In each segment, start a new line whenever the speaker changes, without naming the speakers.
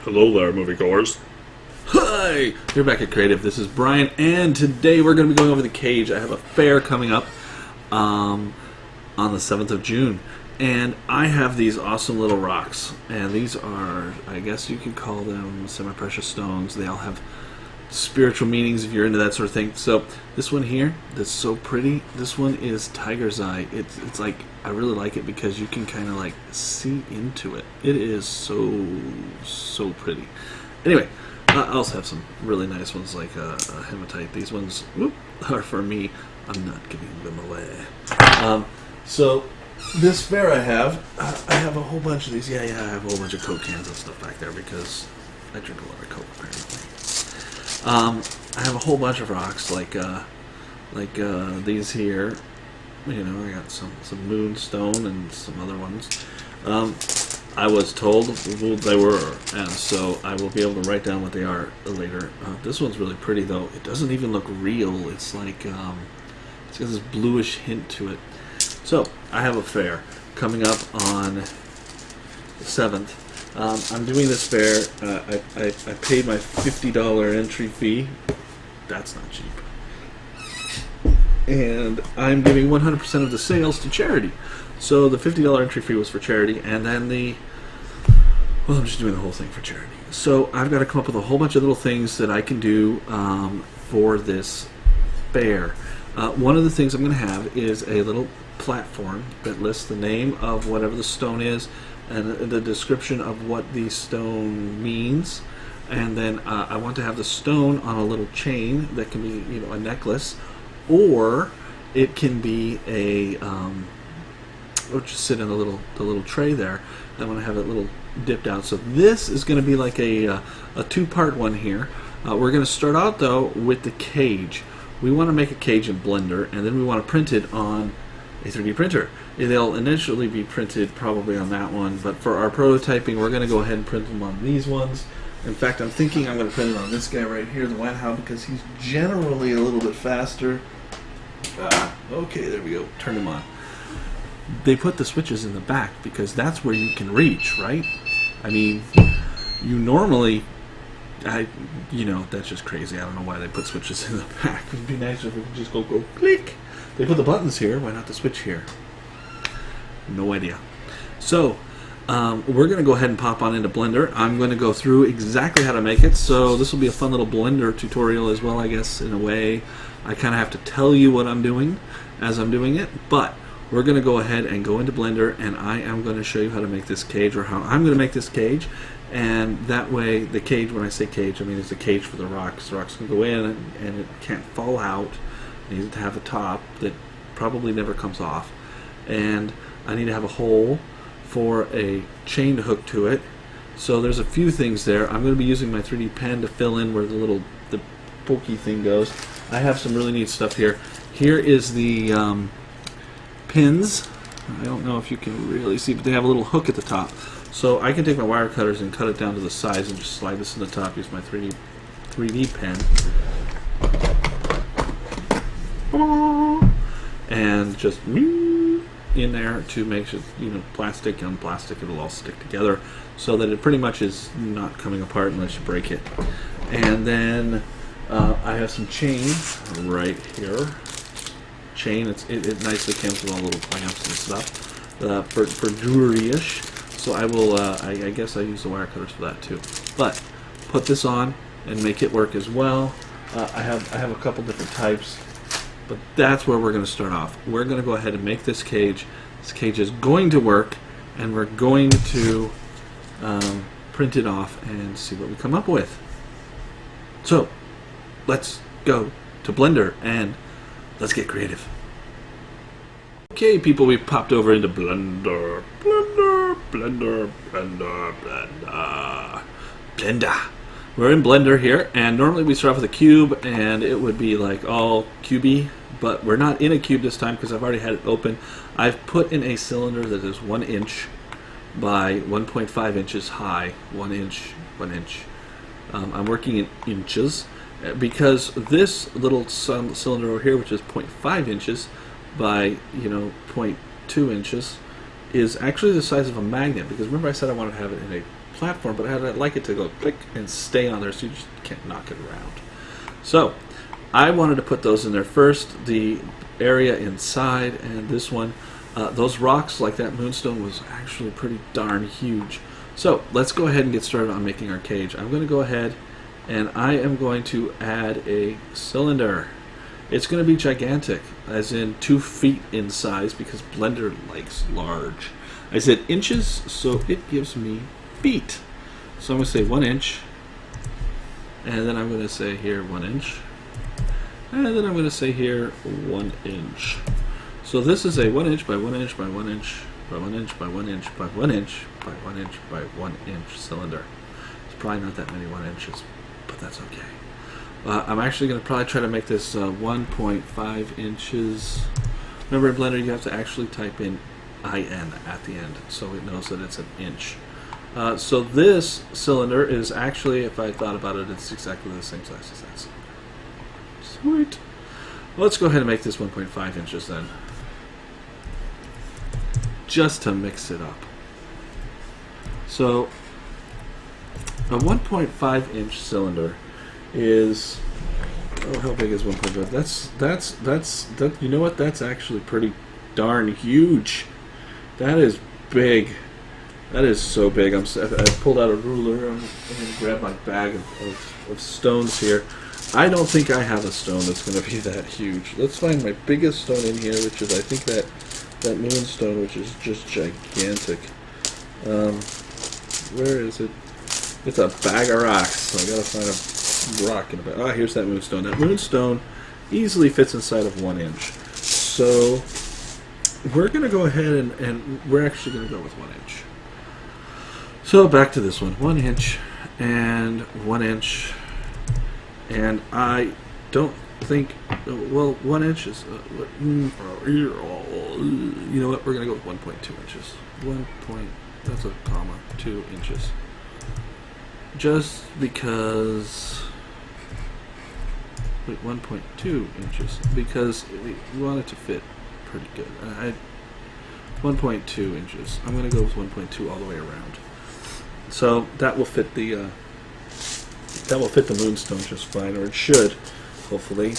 Hello there, moviegoers.
Hi! You're back at Creative. This is Brian, and today we're going to be going over the cage. I have a fair coming up on the 7th of June, and I have these awesome little rocks, and these are, I guess you could call them semi-precious stones. They all have spiritual meanings if you're into that sort of thing. So this one here, that's so pretty, this one is Tiger's Eye. It's like, I really like it because you can kind of like see into it. It is so pretty. Anyway, I also have some really nice ones like hematite. These ones are for me. I'm not giving them away. So this fair I have a whole bunch of these. Yeah, I have a whole bunch of Coke cans and stuff back there because I drink a lot of Coke apparently. I have a whole bunch of rocks like these here. You know, I got some moonstone and some other ones. I was told who they were, and so I will be able to write down what they are later. This one's really pretty, though. It doesn't even look real. It's like it's got this bluish hint to it. So I have a fair coming up on the 7th. I'm doing this fair. I paid my $50 entry fee. That's not cheap. And I'm giving 100% of the sales to charity. So the $50 entry fee was for charity, and then I'm just doing the whole thing for charity. So I've got to come up with a whole bunch of little things that I can do for this fair. One of the things I'm going to have is a little platform that lists the name of whatever the stone is and the description of what the stone means. And then I want to have the stone on a little chain that can be, you know, a necklace, or it can be a or just sit in the little tray there. I want to have it little dipped out. So this is going to be like a two-part one here. We're going to start out though with the cage. We want to make a cage in Blender, and then we want to print it on a 3D printer. They'll initially be printed probably on that one, but for our prototyping, we're going to go ahead and print them on these ones. In fact, I'm thinking I'm going to print it on this guy right here, the White Hound, because he's generally a little bit faster. Okay, there we go. Turn him on. They put the switches in the back because that's where you can reach, right? I mean, you normally, you know, that's just crazy. I don't know why they put switches in the back. It would be nicer if we could just go click. They put the buttons here. Why not the switch here? No idea. So we're going to go ahead and pop on into Blender. I'm going to go through exactly how to make it. So this will be a fun little Blender tutorial as well, I guess, in a way. I kind of have to tell you what I'm doing as I'm doing it, but we're going to go ahead and go into Blender, and I am going to show you how to make this cage, or how I'm going to make this cage. And that way, the cage, when I say cage, I mean it's a cage for the rocks. The rocks can go in, and it can't fall out. I need it to have a top that probably never comes off. And I need to have a hole for a chain to hook to it. So there's a few things there. I'm going to be using my 3D pen to fill in where the pokey thing goes. I have some really neat stuff here. Here is the pins. I don't know if you can really see, but they have a little hook at the top. So I can take my wire cutters and cut it down to the size and just slide this in the top. Use my 3D pen. And just in there to make sure, you know, plastic and plastic, it'll all stick together so that it pretty much is not coming apart unless you break it. And then I have some chain right here. Chain, it nicely comes with all little clamps and stuff for jewelry-ish. So I will, I guess I use the wire cutters for that too. But put this on and make it work as well. I have a couple different types, but that's where we're going to start off. We're going to go ahead and make this cage. This cage is going to work, and we're going to print it off and see what we come up with. So let's go to Blender and let's get creative. Okay, people, we've popped over into Blender. Blender. We're in Blender here, and normally we start off with a cube, and it would be like all cubey, but we're not in a cube this time because I've already had it open. I've put in a cylinder that is 1 inch by 1.5 inches high. 1 inch. I'm working in inches because this little cylinder over here, which is 0.5 inches by 0.2 inches, is actually the size of a magnet. Because remember I said I wanted to have it in a platform, but I'd like it to go click and stay on there so you just can't knock it around. So I wanted to put those in there first, the area inside, and this one. Those rocks, like that moonstone, was actually pretty darn huge. So let's go ahead and get started on making our cage. I'm going to go ahead and I am going to add a cylinder. It's going to be gigantic, as in 2 feet in size, because Blender likes large. I said inches, so it gives me feet. So I'm going to say 1 inch, and then I'm going to say here 1 inch, and then I'm going to say here 1 inch. So this is a 1 inch by 1 inch by 1 inch by 1 inch by 1 inch by 1 inch by 1 inch by 1 inch cylinder. It's probably not that many 1 inches, but that's okay. I'm actually going to probably try to make this 1.5 inches. Remember in Blender you have to actually type in IN at the end so it knows that it's an inch. So this cylinder is actually, if I thought about it, it's exactly the same size as that cylinder. Sweet. Well, let's go ahead and make this 1.5 inches then, just to mix it up. So a 1.5 inch cylinder is, oh, how big is 1.5? That's you know what? That's actually pretty darn huge. That is big. That is so big. I pulled out a ruler. I'm going to grab my bag of stones here. I don't think I have a stone that's going to be that huge. Let's find my biggest stone in here, which is, I think, that moonstone, which is just gigantic. Where is it? It's a bag of rocks, so I gotta find a rock in a bag. Ah, here's that moonstone. That moonstone easily fits inside of 1 inch. So we're gonna go ahead and we're actually gonna go with 1 inch. So back to this one, 1 inch and 1 inch, and I don't think, well, 1 inch is, you know what, we're gonna go with 1.2 inches. That's a comma, 2 inches. Just because, wait, 1.2 inches, because we want it to fit pretty good. 1.2 inches. I'm going to go with 1.2 all the way around. So that will fit the moonstone just fine, or it should, hopefully.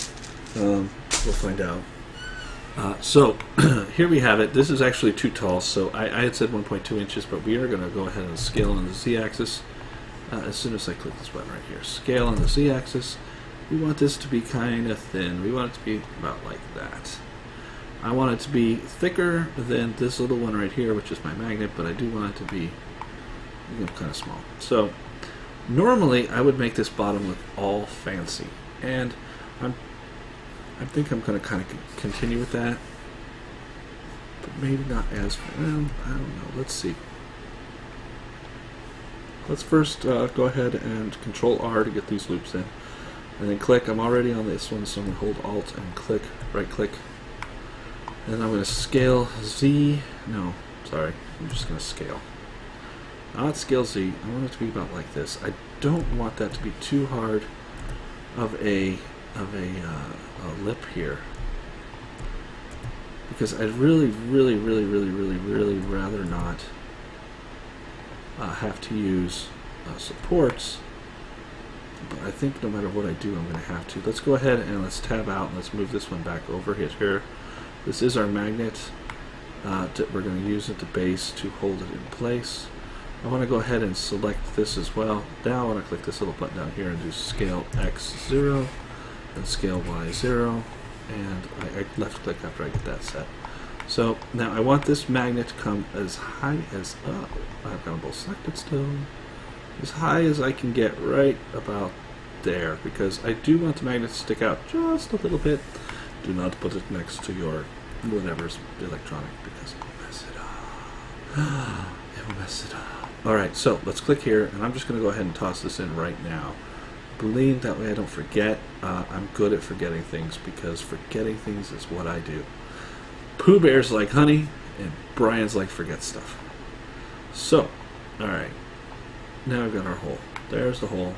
We'll find out. So here we have it. This is actually too tall, so I had said 1.2 inches, but we are going to go ahead and scale on the z-axis. As soon as I click this button right here, scale on the z-axis, we want this to be kind of thin. We want it to be about like that. I want it to be thicker than this little one right here, which is my magnet, but I do want it to be, you know, kind of small. So normally I would make this bottom look all fancy, and I think I'm going to kind of continue with that, but maybe not as, well, I don't know. Let's see. Let's first go ahead and Control R to get these loops in, and then click. I'm already on this one, so I'm going to hold Alt and click, right click, and then I'm going to scale Z. No, sorry, I'm just going to scale. Not scale Z. I want it to be about like this. I don't want that to be too hard of a lip here, because I'd really rather not have to use supports, but I think no matter what I do, I'm going to have to. Let's go ahead and let's tab out and let's move this one back over here. This is our magnet. We're going to use at the base to hold it in place. I want to go ahead and select this as well. Now I want to click this little button down here and do scale X 0 and scale Y 0, and I left click after I get that set. So now I want this magnet to come as high as, I've got them both selected still, as high as I can get, right about there, because I do want the magnet to stick out just a little bit. Do not put it next to your whatever's electronic, because it'll mess it up. It will mess it up. Alright, so let's click here, and I'm just going to go ahead and toss this in right now. Believe that way I don't forget. I'm good at forgetting things, because forgetting things is what I do. Pooh Bear's like honey, and Brian's like forget stuff. So, alright. Now we've got our hole. There's the hole.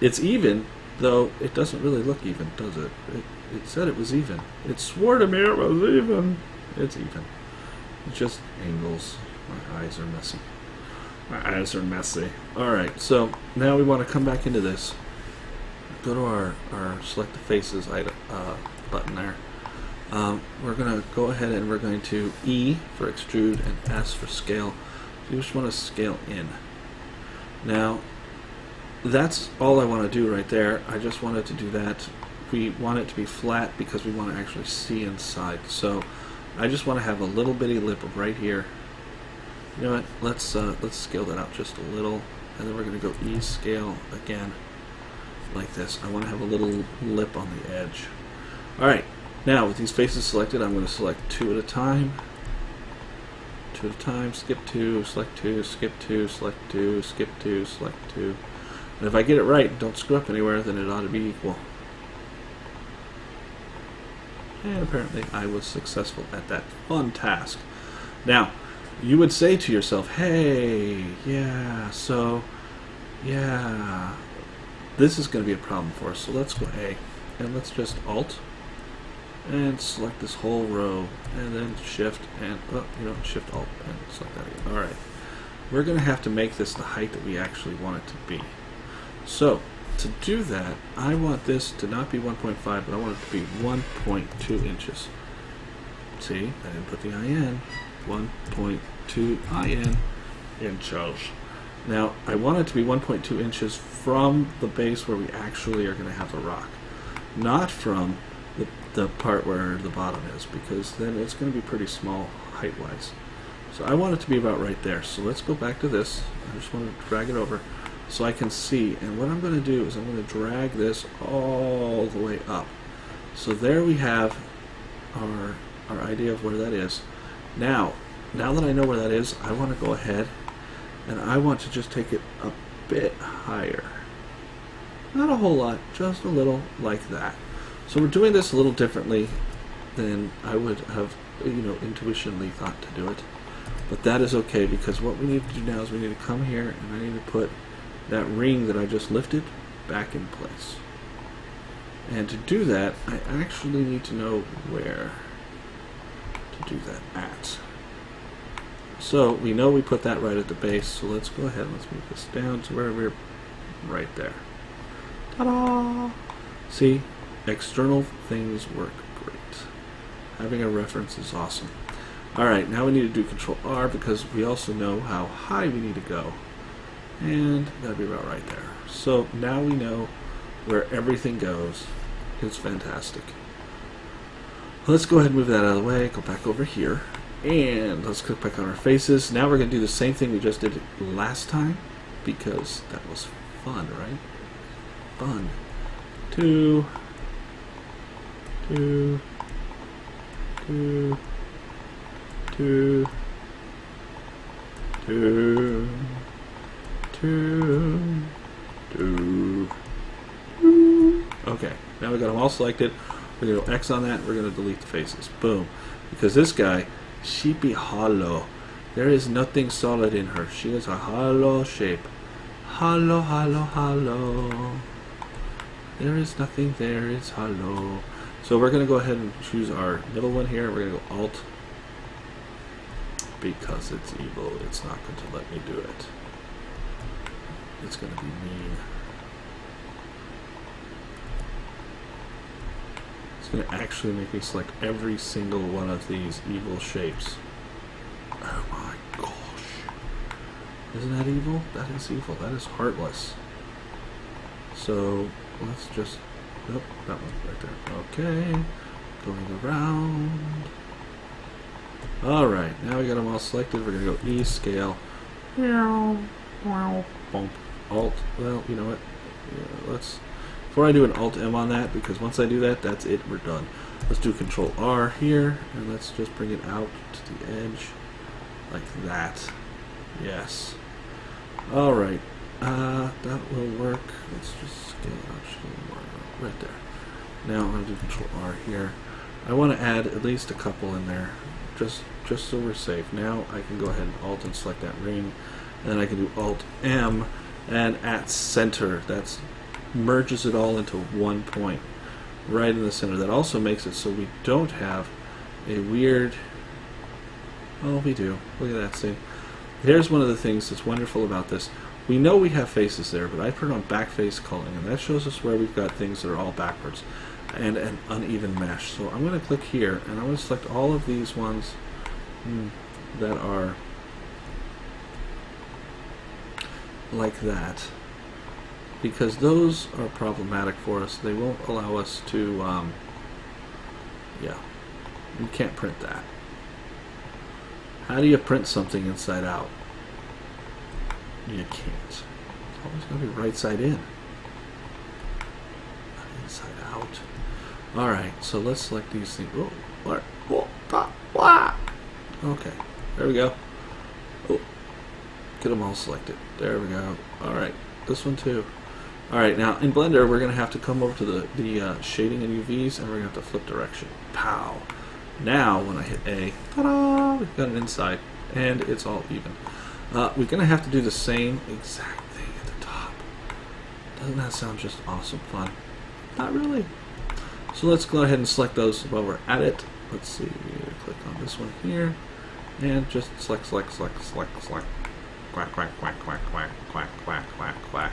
It's even, though it doesn't really look even, does it? It said it was even. It swore to me it was even. It's even. It's just angles. My eyes are messy. My eyes are messy. Alright, so now we want to come back into this. Go to our select the faces item, button there. We're going to go ahead and we're going to E for extrude and S for scale. So you just want to scale in. Now, that's all I want to do right there. I just wanted to do that. We want it to be flat because we want to actually see inside. So I just want to have a little bitty lip right here. You know what? Let's scale that out just a little, and then we're going to go E scale again, like this. I want to have a little lip on the edge. All right. Now with these faces selected, I'm going to select 2 at a time. 2 at a time. Skip 2. Select 2. Skip 2. Select 2. Skip 2. Select 2. And if I get it right, don't screw up anywhere, then it ought to be equal. And apparently I was successful at that fun task. Now, you would say to yourself, hey, yeah, this is going to be a problem for us. So let's go A, and let's just Alt, and select this whole row, and then Shift, and, Shift Alt, and select that again. Alright, we're going to have to make this the height that we actually want it to be. So, to do that, I want this to not be 1.5, but I want it to be 1.2 inches. See, I didn't put the I in. 1.2 IN inches. Now, I want it to be 1.2 inches from the base where we actually are going to have the rock, not from the part where the bottom is, because then it's going to be pretty small height-wise. So I want it to be about right there. So let's go back to this. I just want to drag it over so I can see. And what I'm going to do is I'm going to drag this all the way up. So there we have our idea of where that is. Now that I know where that is, I want to go ahead and I want to just take it a bit higher. Not a whole lot, just a little, like that. So we're doing this a little differently than I would have, intuitionally thought to do it. But that is okay, because what we need to do now is we need to come here and I need to put that ring that I just lifted back in place. And to do that, I actually need to know where to do that at. So we know we put that right at the base, so let's go ahead and let's move this down to where we're right there. Ta-da! See, external things work great. Having a reference is awesome. Alright, now we need to do Control R because we also know how high we need to go. And that'll be about right there. So now we know where everything goes. It's fantastic. Let's go ahead and move that out of the way, go back over here, and let's click back on our faces. Now we're going to do the same thing we just did last time, because that was fun, right? Fun. 2, 2, 2, 2, 2, 2, 2, 2. Okay, now we got them all selected. We're going to go X on that. We're going to delete the faces. Boom. Because this guy, she be hollow. There is nothing solid in her. She is a hollow shape. Hollow, hollow, hollow. There is nothing there. It's hollow. So we're going to go ahead and choose our middle one here. We're going to go Alt. Because it's evil, it's not going to let me do it. It's going to be mean. It's going to actually make me select every single one of these evil shapes. Oh my gosh. Isn't that evil? That is evil. That is heartless. So let's just... Nope, that one right there. Okay. Going around. Alright, now we got them all selected. We're going to go E, scale. Bump. Alt. Well, you know what? Yeah, let's... Before I do an Alt-M on that, because once I do that, that's it, we're done. Let's do Control-R here, and let's just bring it out to the edge, like that. Yes. Alright, that will work. Let's just scale out right there. Now I'm going to do Control-R here. I want to add at least a couple in there, just so we're safe. Now I can go ahead and Alt and select that ring, and then I can do Alt-M, and at center, that's merges it all into one point right in the center. That also makes it so we don't have a weird... Oh, we do. Look at that, see? here's one of the things that's wonderful about this. We know we have faces there, but I put on back face culling, and that shows us where we've got things that are all backwards and an uneven mesh. So I'm going to click here, and I'm going to select all of these ones that are like that, because those are problematic for us. They won't allow us to, yeah, we can't print that. How do you print something inside out? You can't. It's always going to be right side in, not inside out. Alright, so let's select these things. Oh, okay, there we go. Oh, get them all selected. There we go. Alright, this one too. Alright, now in Blender we're going to have to come over to the shading and UVs, and we're going to have to flip direction. Pow! Now when I hit A, ta-da! We've got an inside, and it's all even. We're going to have to do the same exact thing at the top. Doesn't that sound just awesome fun? Not really. So let's go ahead and select those while we're at it. Let's see, click on this one here, and just select. Quack, quack, quack, quack, quack, quack, quack, quack, quack.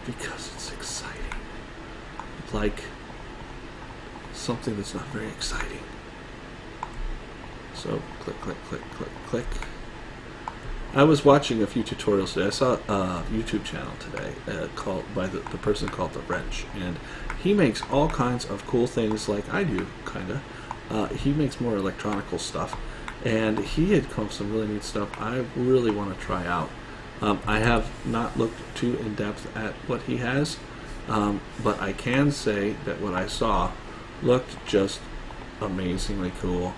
Because it's exciting. Like something that's not very exciting. So click, click, click, click, click. I was watching a few tutorials today. I saw a YouTube channel today called by the person called The Wrench, and he makes all kinds of cool things like I do, kinda. He makes more electronical stuff, and he had come up with some really neat stuff I really want to try out. I have not looked too in depth at what he has, but I can say that what I saw looked just amazingly cool.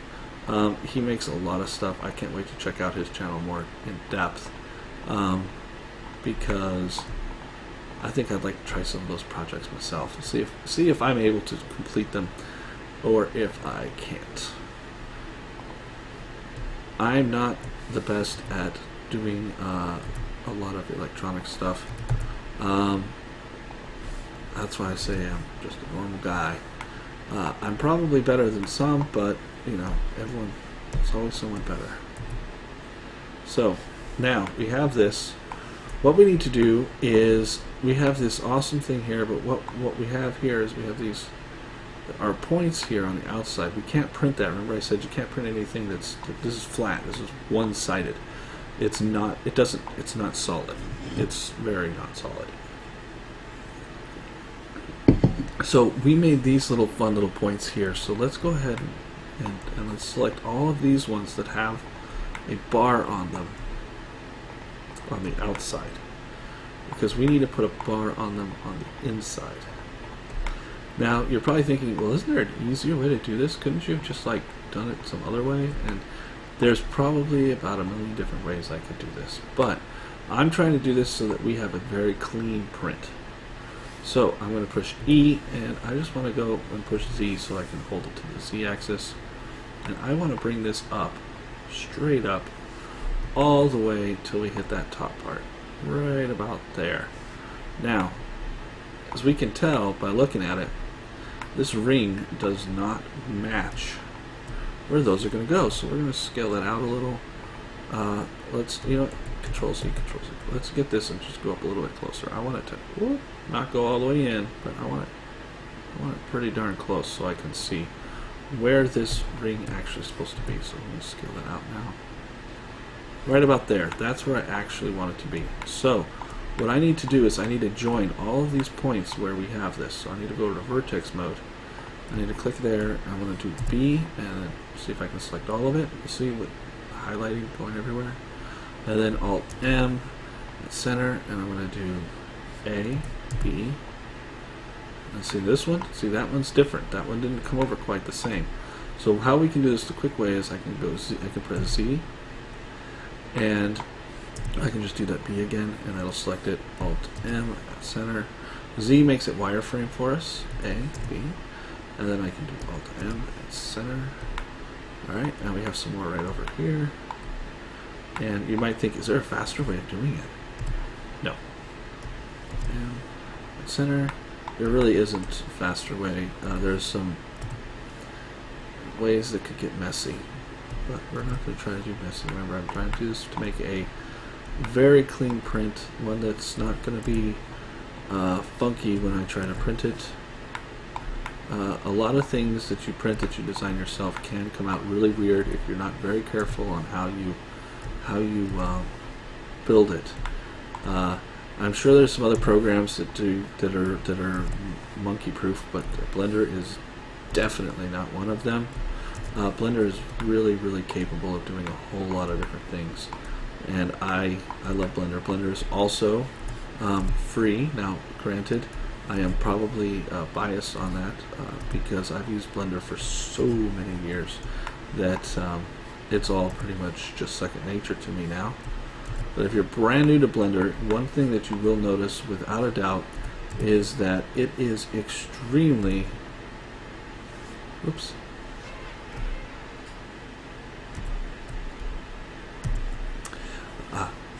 He makes a lot of stuff. I can't wait to check out his channel more in depth, because I think I'd like to try some of those projects myself. See if I'm able to complete them, or if I can't. I'm not the best at doing a lot of electronic stuff. That's why I say I'm just a normal guy. I'm probably better than some, but you know, there's always someone better. So now we have this. What we need to do is we have this awesome thing here, but what we have here is we have these our points here on the outside. We can't print that. Remember I said you can't print anything this is flat. This is one-sided. It's not solid. It's very not solid. So we made these little fun little points here. So let's go ahead and let's select all of these ones that have a bar on them on the outside, because we need to put a bar on them on the inside. Now you're probably thinking, well, isn't there an easier way to do this? Couldn't you have just like done it some other way? And there's probably about a million different ways I could do this, but I'm trying to do this so that we have a very clean print. So I'm going to push E, and I just want to go and push Z so I can hold it to the Z axis. And I want to bring this up, straight up, all the way till we hit that top part, right about there. Now, as we can tell by looking at it, this ring does not match where those are going to go. So we're going to scale that out a little. Let's, Control C, Control C. Let's get this and just go up a little bit closer. I want it to not go all the way in, but I want it pretty darn close so I can see where this ring actually is supposed to be. So I'm going to scale that out now. Right about there. That's where I actually want it to be. So what I need to do is I need to join all of these points where we have this. So I need to go to vertex mode. I need to click there. I'm going to do B and then see if I can select all of it. You see what highlighting going everywhere. And then Alt M at center, and I'm going to do A, B. And see this one? See, that one's different. That one didn't come over quite the same. So how we can do this the quick way is I can press Z, and I can just do that B again, and that'll select it. Alt M at center. Z makes it wireframe for us. A, B, and then I can do Alt M at center. All right, and we have some more right over here. And you might think, is there a faster way of doing it? No. And center, there really isn't a faster way. There's some ways that could get messy. but we're not going to try to do messy. Remember, I'm trying to do this to make a very clean print, one that's not going to be funky when I try to print it. A lot of things that you print that you design yourself can come out really weird if you're not very careful on how you build it. I'm sure there's some other programs that are monkey proof, but Blender is definitely not one of them. Blender is really capable of doing a whole lot of different things, and I love Blender. Blender is also free. Now, granted, I am probably biased on that because I've used Blender for so many years that it's all pretty much just second nature to me now. But if you're brand new to Blender, one thing that you will notice without a doubt is that it is extremely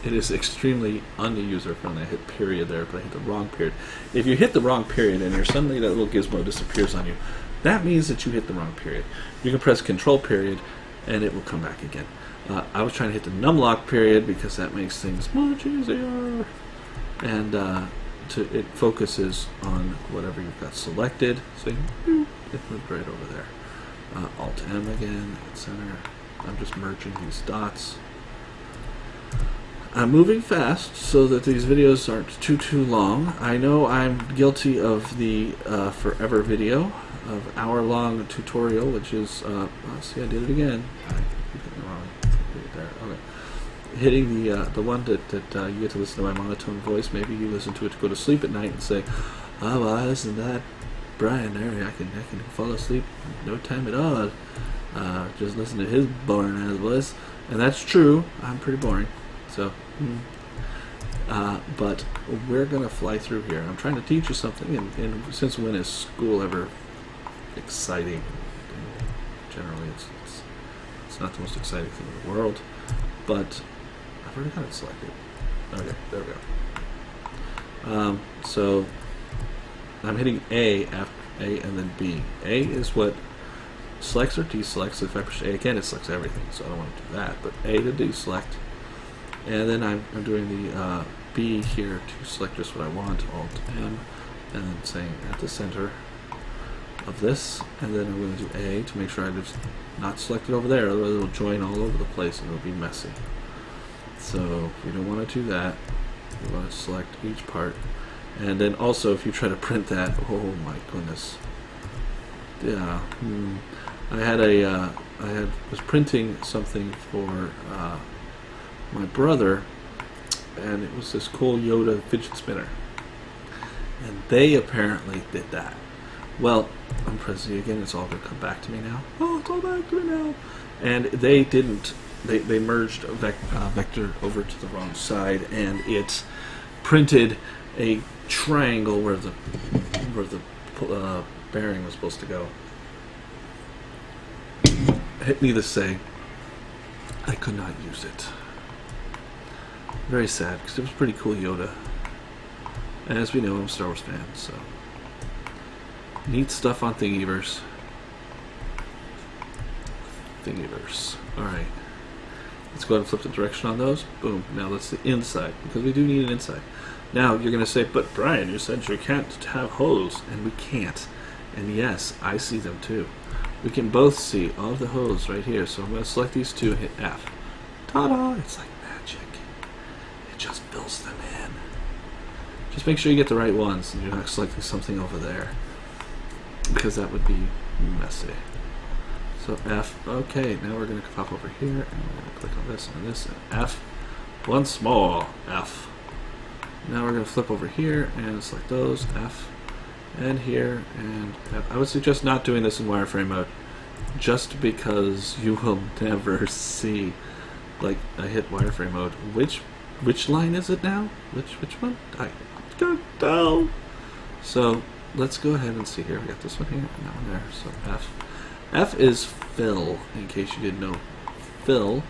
it is extremely user-friendly. I hit period there, but I hit the wrong period. If you hit the wrong period and suddenly that little gizmo disappears on you, that means that you hit the wrong period. You can press Control period and it will come back again. I was trying to hit the numlock period because that makes things much easier. And it focuses on whatever you've got selected. So it moved right over there. Alt-M again, hit center. I'm just merging these dots. I'm moving fast so that these videos aren't too long. I know I'm guilty of the forever video, of hour-long tutorial, which is, see, I did it again. I keep hitting the wrong there. Okay. Hitting the one that you get to listen to my monotone voice. Maybe you listen to it to go to sleep at night and say, oh, well, I listen to that Brian there, I can fall asleep no time at all. Just listen to his boring ass voice. And that's true, I'm pretty boring. So, but we're gonna fly through here. I'm trying to teach you something, and since when is school ever exciting? Generally, it's not the most exciting thing in the world. But I've already got it selected. Okay, there we go. So I'm hitting A after A and then B. A is what selects or deselects. If I push A again, it selects everything. So I don't want to do that. But A to deselect. And then I'm doing the B here to select just what I want, Alt-M, and then saying at the center of this, and then I'm going to do A to make sure I just not select it over there, otherwise it'll join all over the place and it'll be messy. So you don't want to do that. You want to select each part, and then also if you try to print that, oh my goodness, yeah. I was printing something for my brother, and it was this cool Yoda fidget spinner, and they apparently did that. Well, I'm pressing again, it's all going to come back to me now. Oh, it's all back to me now. And they didn't, they merged vector over to the wrong side, and it printed a triangle where the bearing was supposed to go. Needless to say, I could not use it. Very sad, because it was pretty cool Yoda. And as we know, I'm a Star Wars fan, so neat stuff on Thingiverse. Alright. Let's go ahead and flip the direction on those. Boom. Now that's the inside, because we do need an inside. Now you're going to say, but Brian, you said you can't have holes. And we can't. And yes, I see them too. We can both see all of the holes right here. So I'm going to select these two and hit F. Ta-da! It's like magic. It just fills them in. Just make sure you get the right ones and you're not selecting something over there, because that would be messy. So F. Okay, now we're going to pop over here and we're going to click on this and this and F. Once more, F. Now we're going to flip over here and select those, F, and here, and F. I would suggest not doing this in wireframe mode, just because you will never see, like, I hit wireframe mode. Which line is it now? Which one? I can't tell. So let's go ahead and see here. We got this one here and that one there. So F. F is Phil, in case you didn't know. Phil.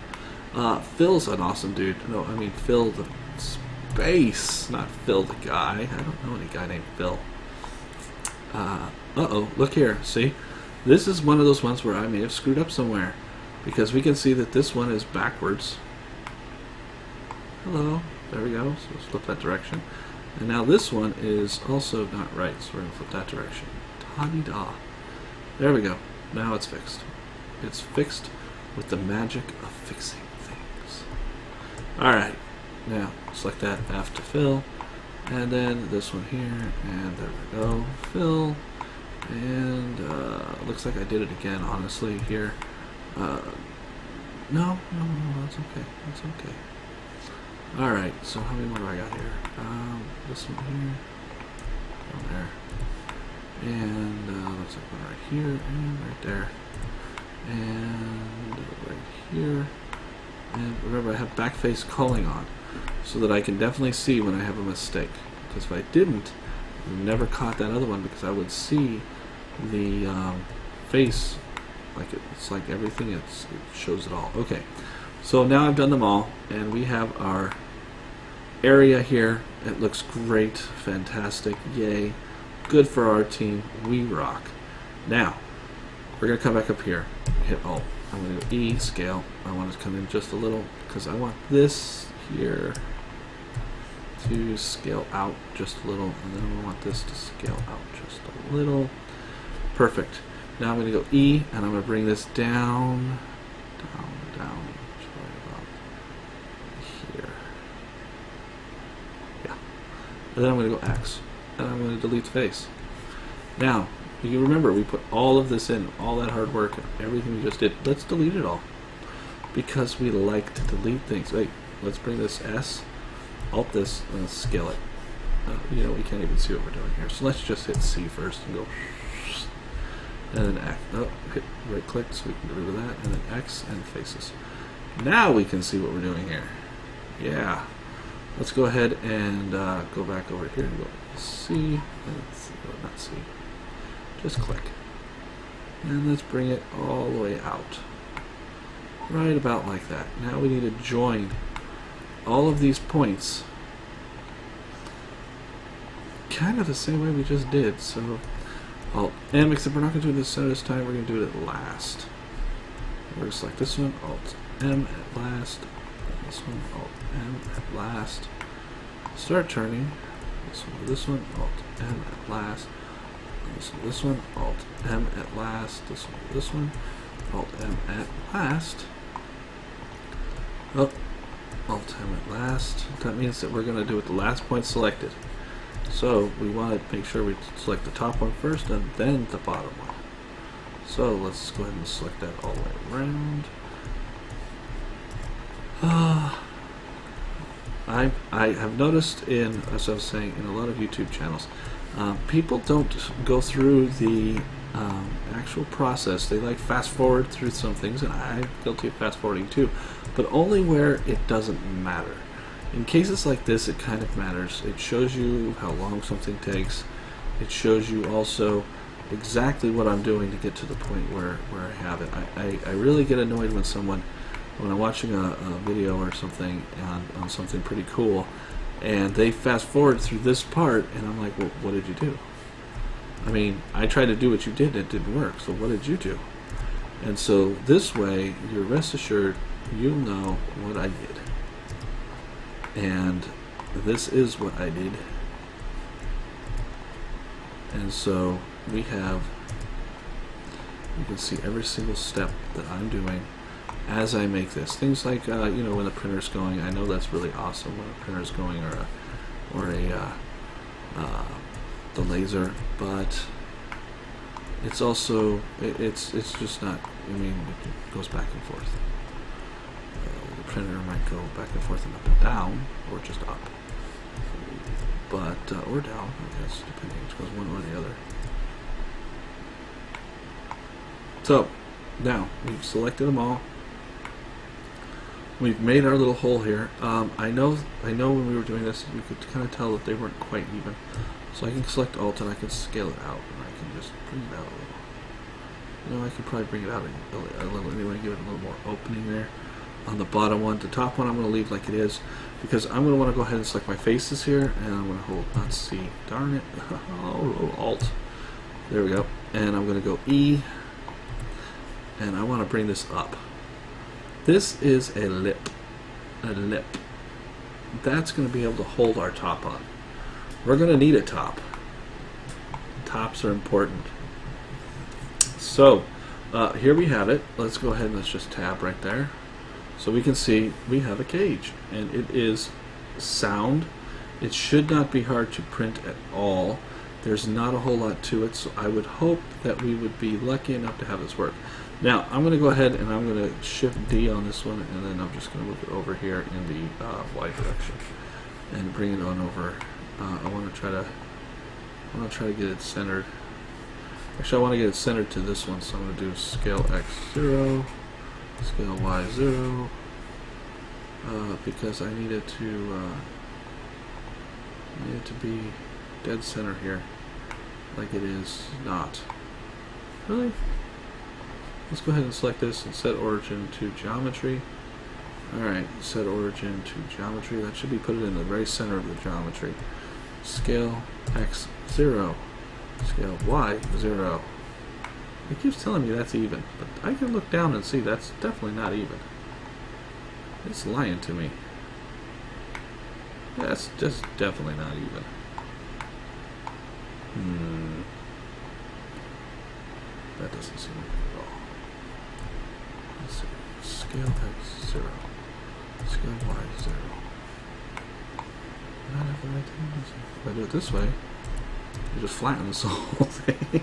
Phil's an awesome dude. No, I mean Phil the space, not Phil the guy. I don't know any guy named Phil. Uh-oh, look here. See? This is one of those ones where I may have screwed up somewhere, because we can see that this one is backwards. Hello, there we go, so let's flip that direction. And now this one is also not right, so we're going to flip that direction. Ta-di-da. There we go, now it's fixed. It's fixed with the magic of fixing things. Alright, now select that F to fill, and then this one here, and there we go, fill, and looks like I did it again, honestly, here. No, that's okay, that's okay. Alright, so how many more do I got here? This one here, down there, and looks like one right here, and right there, and right here, and remember I have backface calling on, so that I can definitely see when I have a mistake, because if I didn't, I never caught that other one, because I would see the face, like it's like everything, it shows it all. Okay, so now I've done them all, and we have our area here. It looks great, fantastic, yay, good for our team, we rock. Now, we're going to come back up here, hit Alt, I'm going to go E, scale, I want it to come in just a little, because I want this here to scale out just a little, and then I want this to scale out just a little. Perfect. Now I'm going to go E, and I'm going to bring this down, down, right about here. Yeah. And then I'm going to go X, and I'm going to delete the face. Now, you remember, we put all of this in, all that hard work, and everything we just did. Let's delete it all, because we like to delete things. Wait, let's bring this S, Alt this, and let's scale it. You know, we can't even see what we're doing here. So let's just hit C first and go, and then X. Oh, hit right click so we can get rid of that, and then X and faces. Now we can see what we're doing here. Yeah. Let's go ahead and go back over here and go C, and not C. Just click. And let's bring it all the way out. Right about like that. Now we need to join all of these points kind of the same way we just did. So Alt M, except we're not going to do this center this time, we're going to do it at last. We're going to select this one, Alt M at last, and this one, Alt M at last. Start turning. This one, Alt M at last. This one, Alt M at last. This one, Alt M at last. Oh, Alt M at last. That means that we're going to do it the last point selected. So we want to make sure we select the top one first and then the bottom one. So let's go ahead and select that all the way around. I have noticed in, as I was saying, in a lot of YouTube channels, people don't go through the actual process. They like fast forward through some things, and I'm guilty of fast forwarding too, but only where it doesn't matter. In cases like this, it kind of matters. It shows you how long something takes. It shows you also exactly what I'm doing to get to the point where I have it. I really get annoyed when I'm watching a video or something on something pretty cool, and they fast forward through this part, and I'm like, well, what did you do? I mean, I tried to do what you did, and it didn't work, so what did you do? And so this way, you're rest assured, you'll know what I did. And this is what I did. And so we have, you can see every single step that I'm doing as I make this. Things like, you know, when the printer's going, I know that's really awesome when a printer's going, or the laser, but it's also, it's just not, I mean, it goes back and forth. The printer might go back and forth and up and down, or just up, but or down, I guess, depending. It goes one or the other. So now we've selected them all. We've made our little hole here. I know when we were doing this, you could kind of tell that they weren't quite even. So I can select Alt and I can scale it out, and I can just bring it out a little. You know, I could probably bring it out a little anyway, give it a little more opening there. On the bottom one, the top one I'm going to leave like it is, because I'm going to want to go ahead and select my faces here, and I'm going to hold, not C, darn it, oh, Alt. There we go. And I'm going to go E, and I want to bring this up. This is a lip. A lip. That's going to be able to hold our top on. We're going to need a top. Tops are important. So, here we have it. Let's go ahead and let's just tab right there. So we can see we have a cage. And it is sound. It should not be hard to print at all. There's not a whole lot to it, so I would hope that we would be lucky enough to have this work. Now, I'm going to go ahead and I'm going to shift D on this one, and then I'm just going to move it over here in the Y direction and bring it on over. I want to try to get it centered. Actually, I want to get it centered to this one, so I'm going to do scale X 0, scale Y 0, because I need it to be dead center here, like it is not. Really? Let's go ahead and select this and set origin to geometry. Alright, set origin to geometry. That should be put it in the very center of the geometry. Scale X 0. Scale Y 0. It keeps telling me that's even, but I can look down and see that's definitely not even. It's lying to me. That's just definitely not even. That doesn't seem good at all. Let's see. Scale X 0. Scale Y 0. I have the right thing. If I do it this way, you just flatten this whole thing.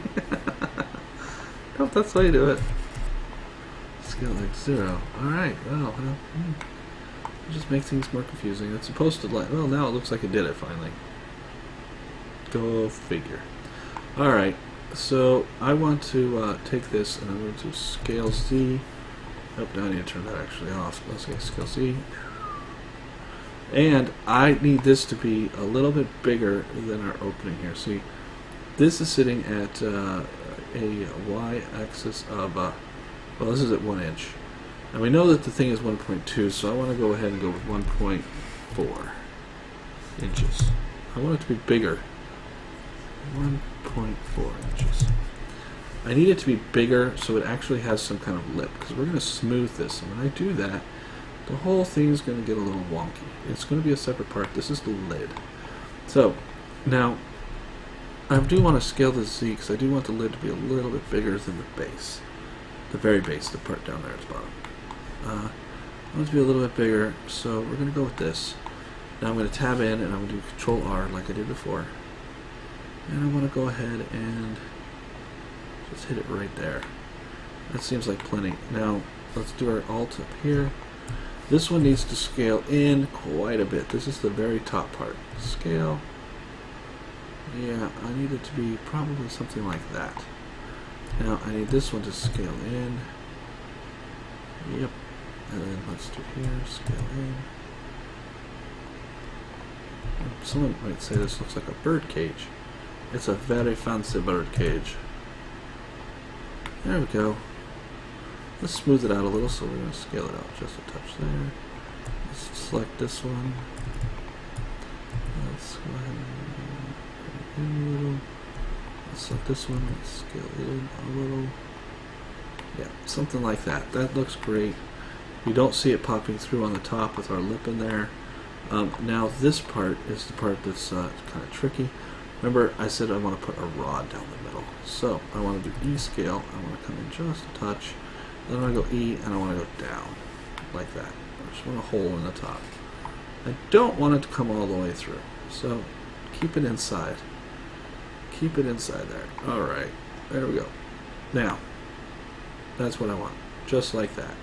Nope, that's the way you do it. Scale X 0. Alright, well, it just makes things more confusing. It's supposed to, like, well, now it looks like it did it finally. Go figure. Alright, so I want to take this and I'm going to scale Z. Oh, now I need to turn that actually off. Let's get scale Z. And I need this to be a little bit bigger than our opening here. See, this is sitting at a y-axis of, well, this is at 1 inch. And we know that the thing is 1.2, so I want to go ahead and go with 1.4 inches. I want it to be bigger. 1.4 inches. I need it to be bigger so it actually has some kind of lip, because we're going to smooth this, and when I do that, the whole thing is going to get a little wonky. It's going to be a separate part. This is the lid. So, now, I do want to scale the Z, because I do want the lid to be a little bit bigger than the base. The very base, the part down there at the bottom. I want it to be a little bit bigger, so we're going to go with this. Now I'm going to tab in, and I'm going to do Control R like I did before. And I want to go ahead and just hit it right there. That seems like plenty. Now, let's do our Alt up here. This one needs to scale in quite a bit. This is the very top part. Scale. Yeah, I need it to be probably something like that. Now, I need this one to scale in. Yep. And then let's do here, scale in. Someone might say this looks like a bird cage. It's a very fancy bird cage. There we go. Let's smooth it out a little, so we're going to scale it out just a touch there. Let's select this one. Let's go ahead and bring it in a little. Let's select this one. Let's scale it in a little. Yeah, something like that. That looks great. You don't see it popping through on the top with our lip in there. Now this part is the part that's kind of tricky. Remember, I said I want to put a rod down the middle. So I want to do E scale. I want to come in just a touch. Then I want to go E, and I want to go down, like that. I just want a hole in the top. I don't want it to come all the way through. So keep it inside. Keep it inside there. Alright, there we go. Now, that's what I want. Just like that.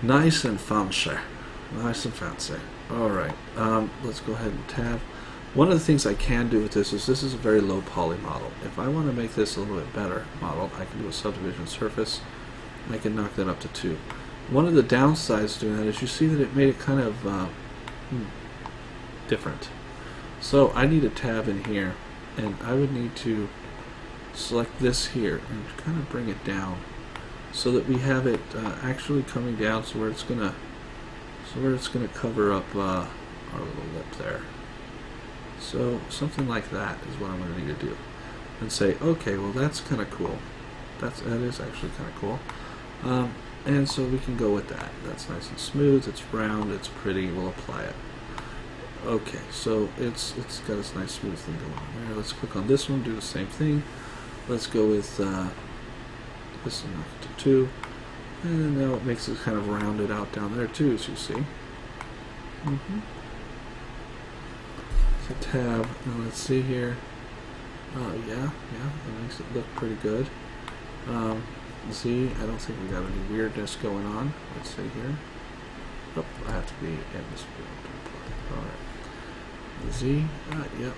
Nice and fancy. Nice and fancy. Alright, let's go ahead and tab. One of the things I can do with this is a very low poly model. If I want to make this a little bit better model, I can do a subdivision surface. I can knock that up to 2. One of the downsides to doing that is you see that it made it kind of different. So I need a tab in here, and I would need to select this here and kind of bring it down so that we have it actually coming down so where it's gonna cover up our little lip there. So something like that is what I'm going to need to do, and say, okay, well that's kind of cool. That is actually kind of cool. And so we can go with that. That's nice and smooth, it's round, it's pretty, we'll apply it. Okay, so it's got this nice smooth thing going on there. Let's click on this one, do the same thing. Let's go with this and knock it to 2. And now it makes it kind of rounded out down there too, as you see. So tab, now let's see here. Yeah, it makes it look pretty good. Z, I don't think we got any weirdness going on. Let's see here. Oh, I have to be in this field. Alright. Z, yep.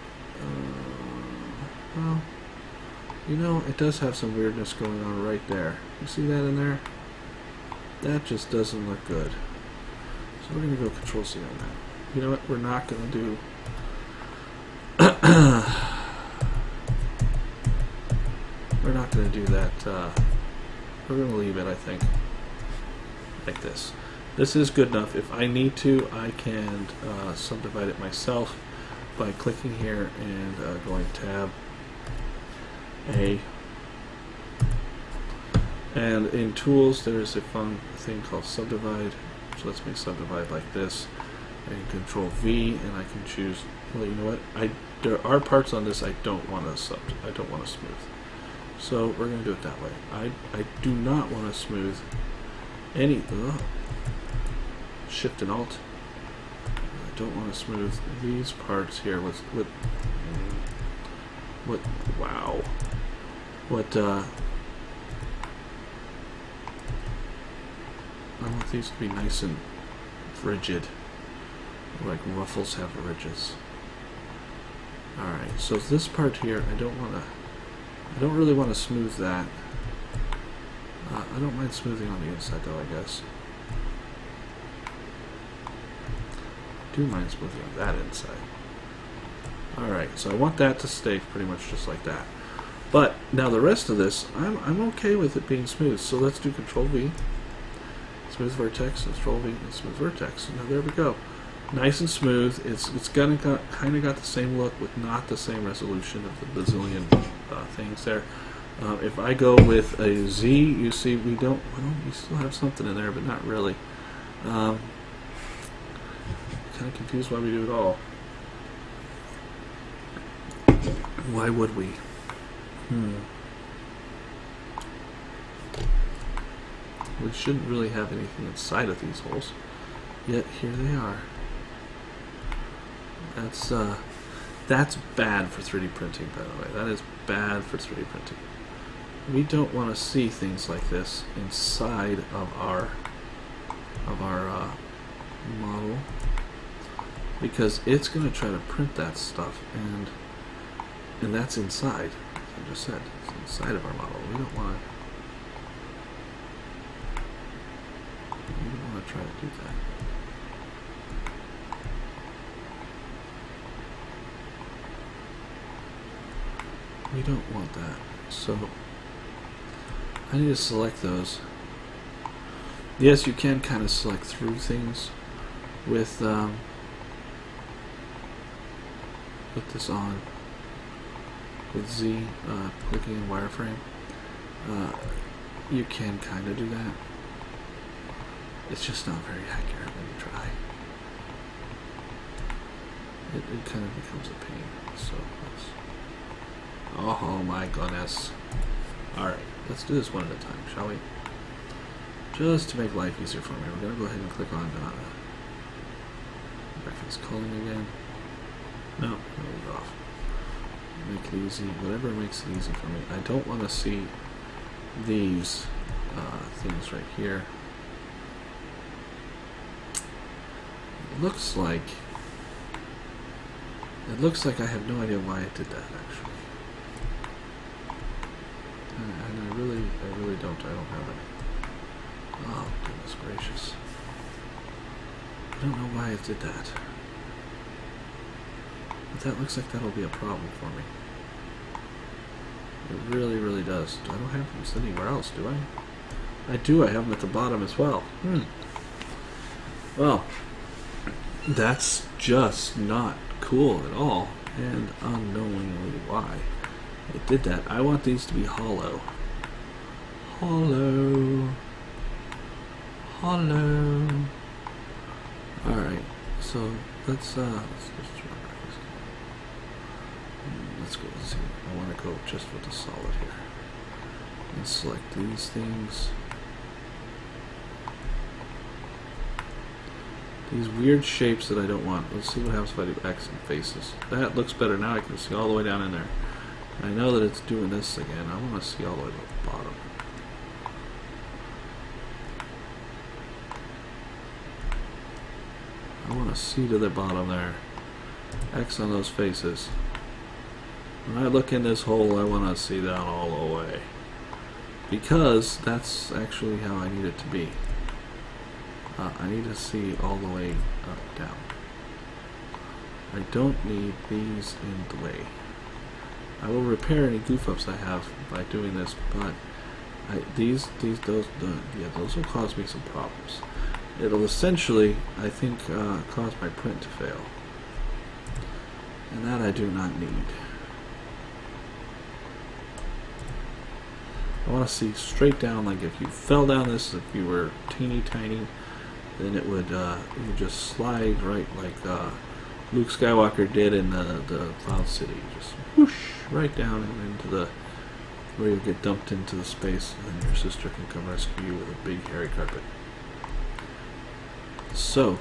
Well, you know, it does have some weirdness going on right there. You see that in there? That just doesn't look good. So we're going to go Control C on that. You know what? We're not going to do... we're not going to do that. We're going to leave it, I think, like this. This is good enough. If I need to, I can subdivide it myself by clicking here and going Tab A. And in Tools, there is a fun thing called Subdivide, which lets me subdivide like this. I can Control V, and I can choose. Well, you know what? There are parts on this I don't want to smooth. So we're going to do it that way. I do not want to smooth any. Shift and Alt. I don't want to smooth these parts here. Wow. I want these to be nice and rigid, like ruffles have ridges. Alright, so this part here, I don't really want to smooth that. I don't mind smoothing on the inside though, I guess. I do mind smoothing on that inside. Alright, so I want that to stay pretty much just like that. But now the rest of this, I'm okay with it being smooth. So let's do Control V. Smooth vertex, Control V, and smooth vertex. Now there we go. Nice and smooth. It's kind of got the same look with not the same resolution of the bazillion things there. If I go with a Z, you see we still have something in there, but not really. Kind of confused why we do it all. Why would we? We shouldn't really have anything inside of these holes, yet here they are. That's bad for 3D printing, by the way. That is bad for 3D printing. We don't want to see things like this inside of our model, because it's going to try to print that stuff, and that's inside. As I just said, it's inside of our model. We don't want to try to do that. We don't want that. So I need to select those. Yes, you can kind of select through things with this on with Z, clicking in wireframe. You can kind of do that. It's just not very accurate when you try. It kind of becomes a pain. So oh my goodness. Alright, let's do this one at a time, shall we? Just to make life easier for me, we're going to go ahead and click on reference culling again. No, leave it off. Make it easy, whatever makes it easy for me. I don't want to see these things right here. It looks like I have no idea why it did that, actually. And I really don't. I don't have any. Oh, goodness gracious. I don't know why it did that. But that looks like that'll be a problem for me. It really, really does. I don't have them anywhere else, do I? I do. I have them at the bottom as well. Well, that's just not cool at all, and unknowingly why it did that. I want these to be hollow. Hollow. Hello. Alright, so let's just try this. Let's go, let's see. I want to go just with the solid here. And select these things. These weird shapes that I don't want. Let's see what happens if I do X and faces. That looks better. Now I can see all the way down in there. I know that it's doing this again. I want to see all the way to the bottom. I want to see to the bottom there. X on those faces. When I look in this hole, I want to see down all the way. Because that's actually how I need it to be. I need to see all the way down. I don't need these in the way. I will repair any goof-ups I have by doing this, but those will cause me some problems. It'll essentially, I think, cause my print to fail. And that I do not need. I want to see straight down, like if you fell down this, if you were teeny tiny, then it would you would just slide right like Luke Skywalker did in the Cloud City. Just whoosh right down and into the where you'll get dumped into the space, and then your sister can come rescue you with a big hairy carpet. So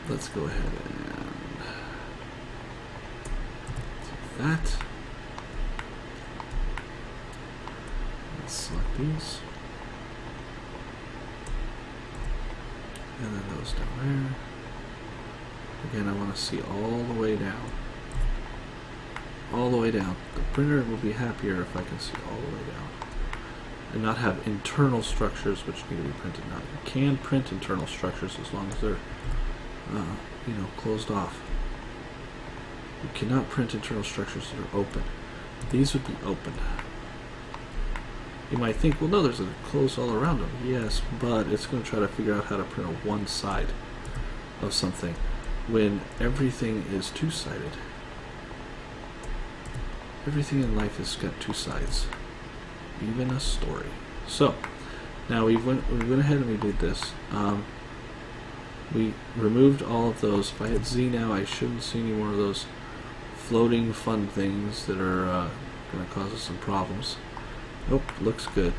let's go ahead and do that. Let's select these. And then those down there. Again, I want to see all the way down. All the way down. The printer will be happier if I can see all the way down. And not have internal structures which need to be printed. Now, you can print internal structures as long as they're, closed off. You cannot print internal structures that are open. These would be open. You might think, well, no, there's a close all around them. Yes, but it's going to try to figure out how to print on one side of something when everything is two-sided. Everything in life has got two sides, even a story. So now we went ahead and we did this. We removed all of those. If I hit Z now, I shouldn't see any more of those floating fun things that are going to cause us some problems. Nope, looks good.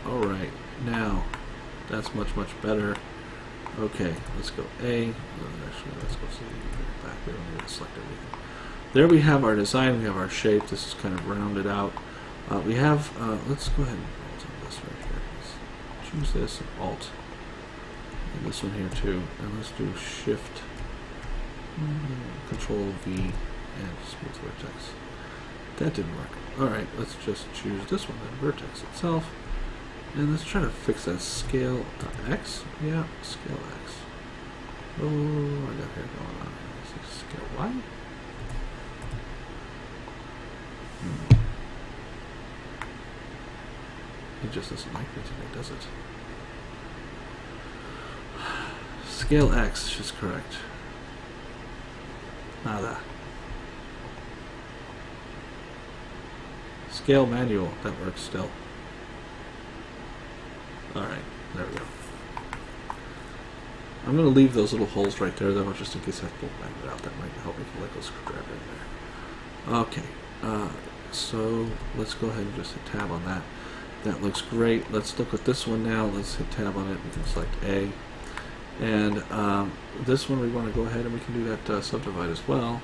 Alright, now that's much better. Okay, let's go A. Actually, let's go see back. We don't need to select everything. There we have our design, we have our shape. This is kind of rounded out. We have, let's go ahead and alt on this right here. Let's choose this and alt. And this one here too. And let's do Shift, Control V, and smooth vertex. That didn't work. Alright, let's just choose this one, then vertex itself. And let's try to fix that scale X. Yeah, scale X. Oh, I got hair going on. Scale Y. It just doesn't like me today, does it? Scale X is correct. Nada. Scale manual, that works still. Alright, there we go. I'm going to leave those little holes right there though, just in case I pull it out. That might help me like a screwdriver in there. Okay, so let's go ahead and just hit tab on that. That looks great. Let's look at this one now. Let's hit tab on it. We can select A. And this one we want to go ahead and we can do that subdivide as well.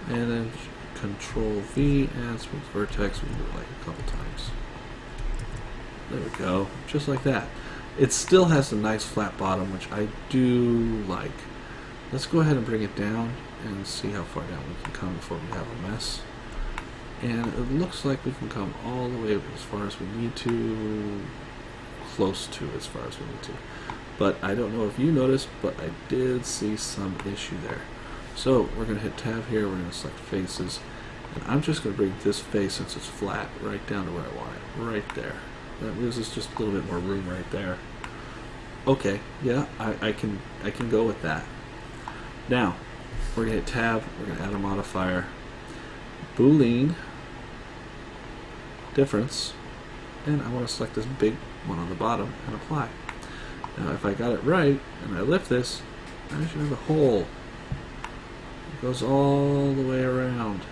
And then Control V and smooth vertex. We can do it like a couple times. There we go. Just like that. It still has a nice flat bottom, which I do like. Let's go ahead and bring it down and see how far down we can come before we have a mess. And it looks like we can come all the way as far as we need to, close to as far as we need to. But I don't know if you noticed, but I did see some issue there. So we're going to hit tab here, we're going to select faces, and I'm just going to bring this face, since it's flat, right down to where I want it, right there. That gives us just a little bit more room right there. Okay, yeah, I can go with that. Now, we're going to hit tab, we're going to add a modifier, Boolean difference, and I want to select this big one on the bottom and apply. Now if I got it right and I lift this, I should have a hole. It goes all the way around.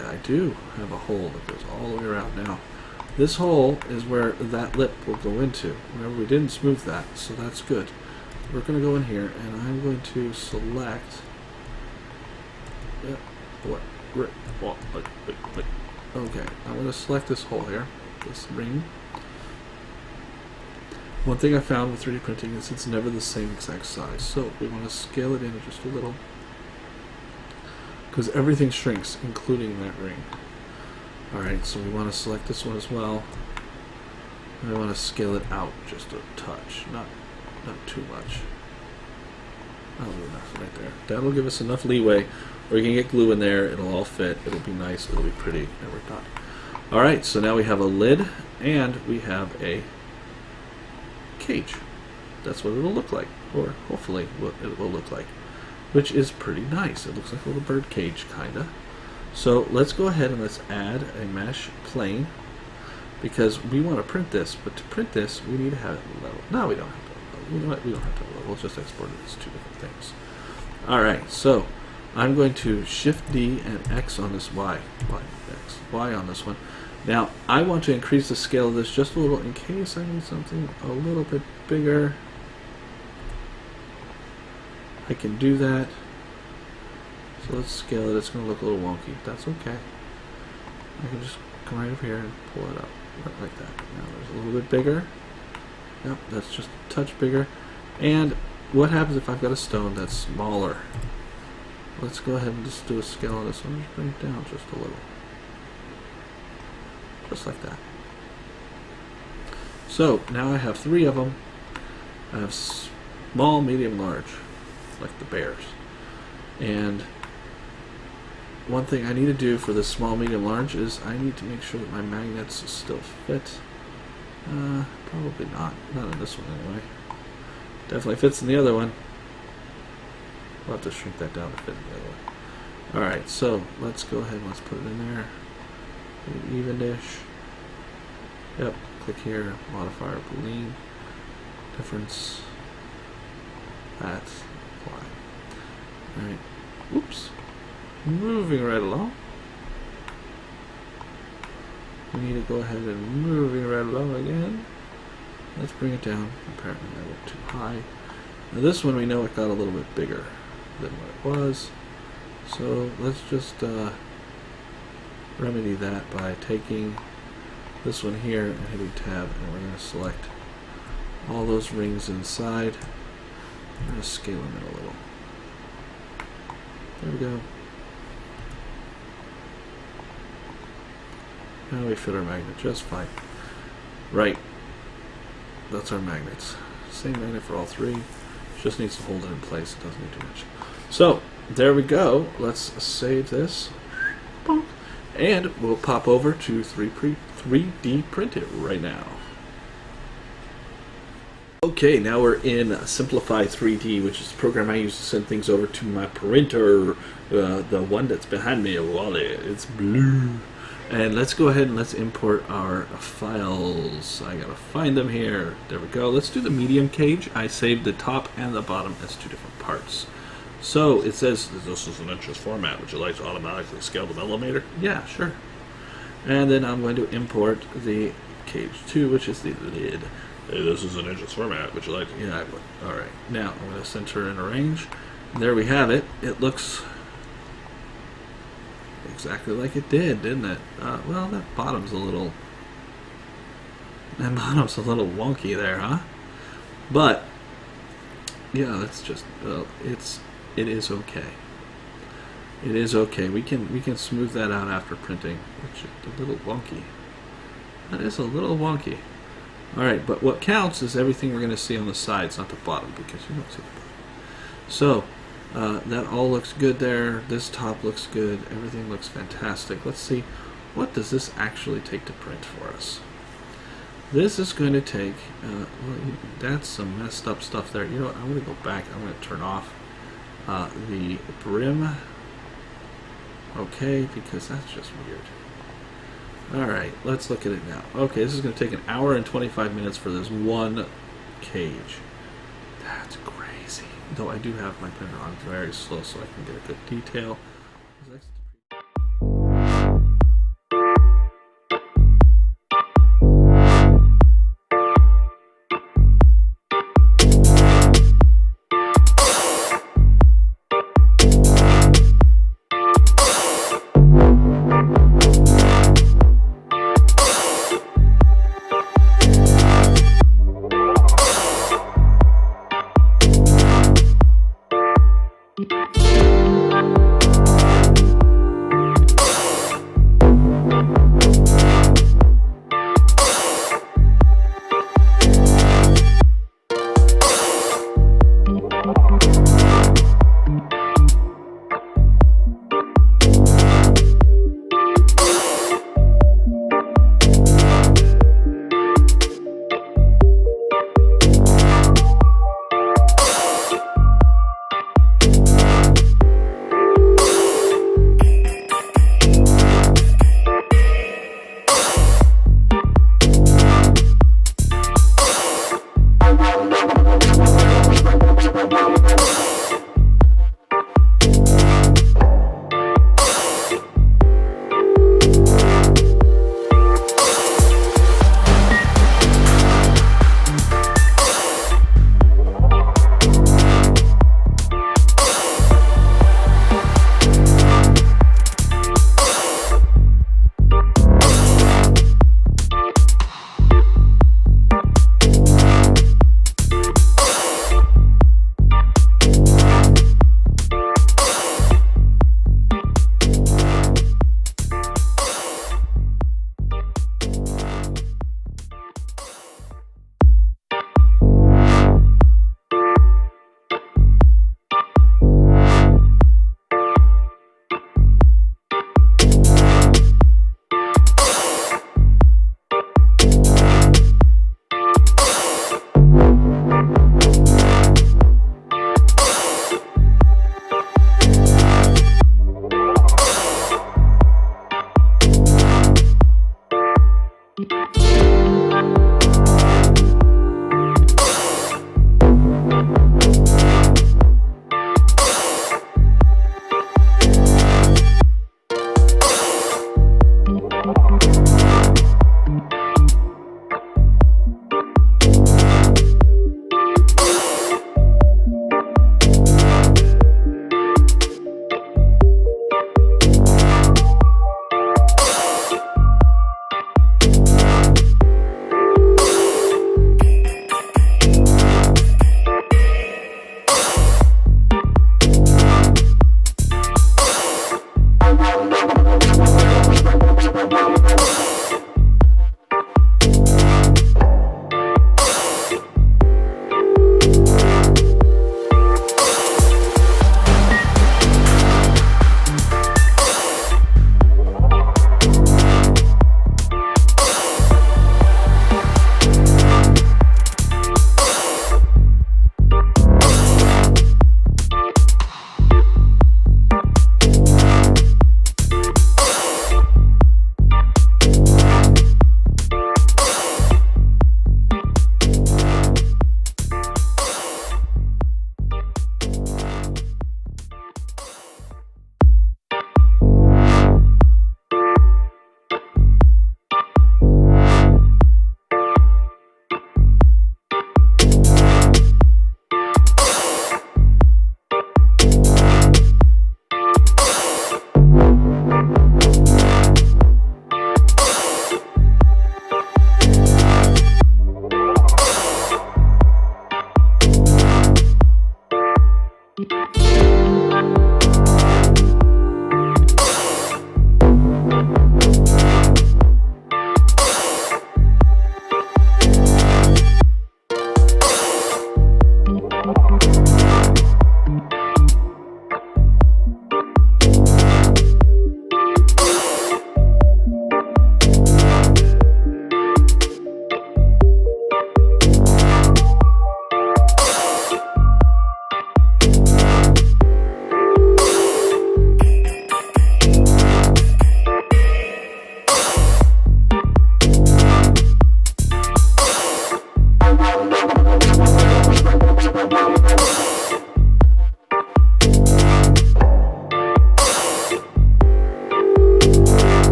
I do have a hole that goes all the way around. Now this hole is where that lip will go into. Remember, we didn't smooth that, so that's good. We're going to go in here and I'm going to select okay, I'm going to select this hole here, this ring. One thing I found with 3D printing is it's never the same exact size, so we want to scale it in just a little, because everything shrinks, including that ring. Alright, so we want to select this one as well, and I want to scale it out just a touch, not too much. That'll be enough right there. That'll give us enough leeway where you can get glue in there, it'll all fit, it'll be nice, it'll be pretty, and we're done. Alright, so now we have a lid, and we have a cage. That's what it'll look like, or hopefully what it will look like, which is pretty nice. It looks like a little bird cage, kinda. So let's go ahead and let's add a mesh plane, because we want to print this, but to print this we need to have it level. No, we don't have to. You know what? We don't have to level. We'll just export it as two different things. Alright, so I'm going to Shift D and X on this Y on this one. Now I want to increase the scale of this just a little in case I need something a little bit bigger. I can do that. So let's scale it. It's going to look a little wonky. That's okay. I can just come right over here and pull it up like that. Now there's a little bit bigger. Yep, that's just a touch bigger. And what happens if I've got a stone that's smaller? Let's go ahead and just do a scale on this one. Just bring it down just a little. Just like that. So now I have 3 of them. I have small, medium, large, like the bears. And one thing I need to do for this small, medium, large is I need to make sure that my magnets still fit. Probably not. Not in this one anyway. Definitely fits in the other one. We'll have to shrink that down to fit in the other one. Alright, so let's go ahead and let's put it in there. Even-ish. Yep, click here, modifier, boolean, difference, that's apply. Alright, oops, moving right along. We need to go ahead and moving right along again. Let's bring it down. Apparently I went too high. Now this one we know it got a little bit bigger than what it was. So let's just remedy that by taking this one here and hitting tab, and we're going to select all those rings inside. I'm going to scale them in a little. There we go. Now we fit our magnet just fine. Right. That's our magnets. Same magnet for all 3. Just needs to hold it in place. It doesn't need too much. So there we go. Let's save this. Boom. And we'll pop over to 3D print it right now. Okay, now we're in Simplify 3D, which is the program I use to send things over to my printer. The one that's behind me, Wally. It's blue. And let's go ahead and let's import our files. I gotta find them here. There we go. Let's do the medium cage. I saved the top and the bottom as 2 different parts. So it says this is an inches format. Would you like to automatically scale the millimeter? Yeah, sure. And then I'm going to import the cage 2, which is the lid. Hey, this is an inches format. Would you like to? Yeah, I would. All right. Now I'm going to center and arrange. And there we have it. It looks exactly like it did, didn't it? Well, that bottom's a little wonky there, huh? But yeah, that's just it is okay. It is okay. We can smooth that out after printing. It's just a little wonky. That is a little wonky. All right, but what counts is everything we're going to see on the sides, not the bottom, because you don't see the bottom. So that all looks good there. This top looks good. Everything looks fantastic. Let's see, what does this actually take to print for us? This is going to take, well, that's some messed up stuff there. You know what, I'm going to go back. I'm going to turn off the brim. Okay, because that's just weird. Alright, let's look at it now. Okay, this is going to take an hour and 25 minutes for this one cage. That's crazy. Though I do have my printer on very slow so I can get a good detail.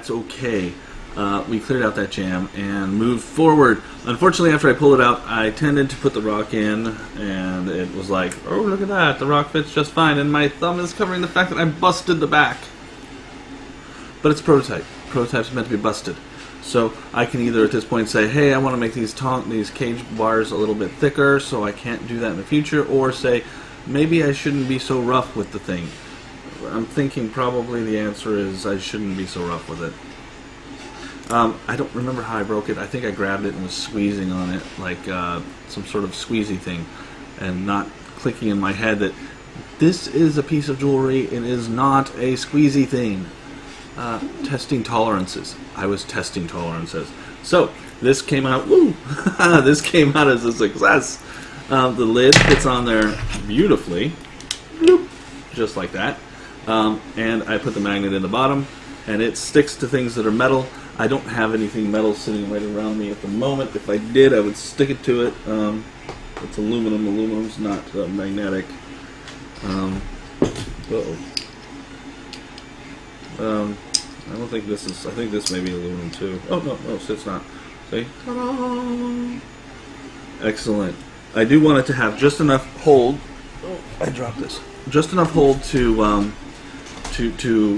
that's okay. We cleared out that jam and moved forward. Unfortunately, after I pulled it out, I tended to put the rock in, and it was like, oh, look at that, the rock fits just fine, and my thumb is covering the fact that I busted the back. But it's a prototype. Prototypes are meant to be busted. So I can either at this point say, hey, I want to make these cage bars a little bit thicker, so I can't do that in the future, or say, maybe I shouldn't be so rough with the thing. I'm thinking probably the answer is I shouldn't be so rough with it. I don't remember how I broke it. I think I grabbed it and was squeezing on it like some sort of squeezy thing, and not clicking in my head that this is a piece of jewelry, it is not a squeezy thing. Testing tolerances. I was testing tolerances. So, this came out, woo! This came out as a success. The lid fits on there beautifully, bloop, just like that. And I put the magnet in the bottom, and it sticks to things that are metal. I don't have anything metal sitting right around me at the moment. If I did, I would stick it to it. It's aluminum. Aluminum's not magnetic. Uh-oh. I don't think this is. I think this may be aluminum too. Oh no, it's not. See? Ta-da! Excellent. I do want it to have just enough hold. Oh, I dropped this. Just enough hold to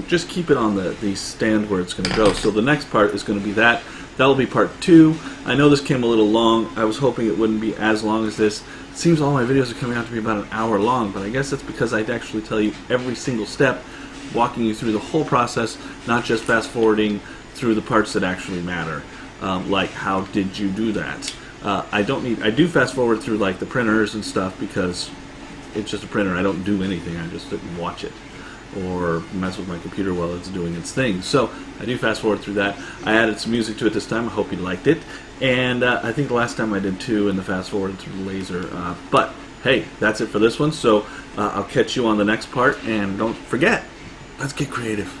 just keep it on the stand where it's going to go. So the next part is going to be that. That'll be part 2. I know this came a little long. I was hoping it wouldn't be as long as this. It seems all my videos are coming out to be about an hour long, but I guess that's because I'd actually tell you every single step, walking you through the whole process, not just fast forwarding through the parts that actually matter, like how did you do that. I do fast forward through like the printers and stuff because it's just a printer. I don't do anything. I just watch it or mess with my computer while it's doing its thing. So I do fast forward through that. I added some music to it this time. I hope you liked it. And I think the last time I did 2 in the fast forward through the laser. But hey, that's it for this one. So I'll catch you on the next part. And don't forget, let's get creative.